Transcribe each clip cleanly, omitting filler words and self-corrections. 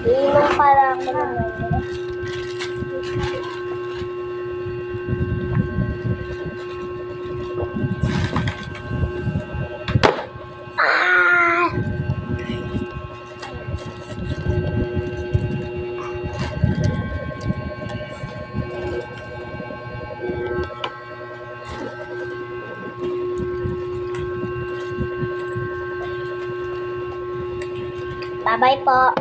Iinom para ako naman. Ah! Bye-bye po.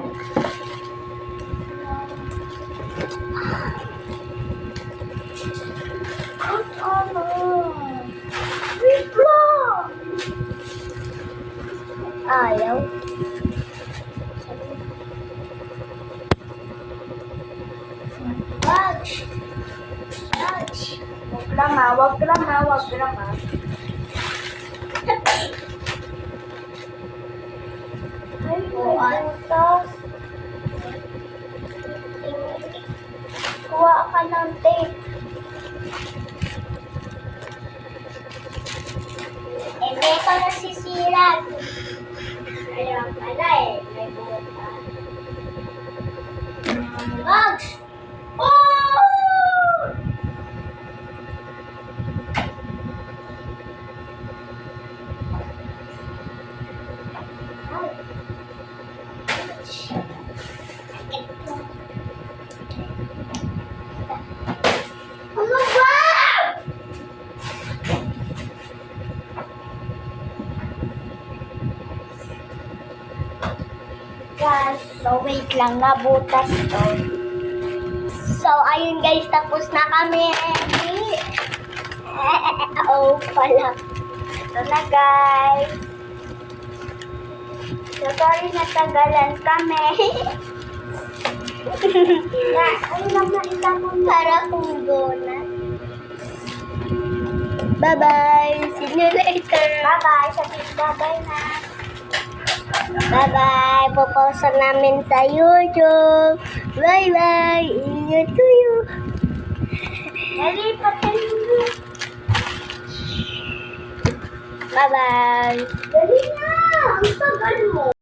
Ayaw. Wag! Wag! Wag drama. Ay, butas. Kuha ka ng tape. Hindi ko nasisira. Ayaw pala may butas. Bugs! Oh! Ano ba? Guys, so wait lang, nabutas to. So, ayun guys, tapos na kami. Oh, pala. Ito na guys. So, sorry natagalan kami. Ayun lang na itapon para kung donut. Bye-bye. See you later. Bye-bye. Sabihin bye-bye na. Bye-bye. Pupost namin sa YouTube. Bye-bye. Ingat kayo. Dali, patayin mo. Bye-bye. Dali na. Ang tagal mo.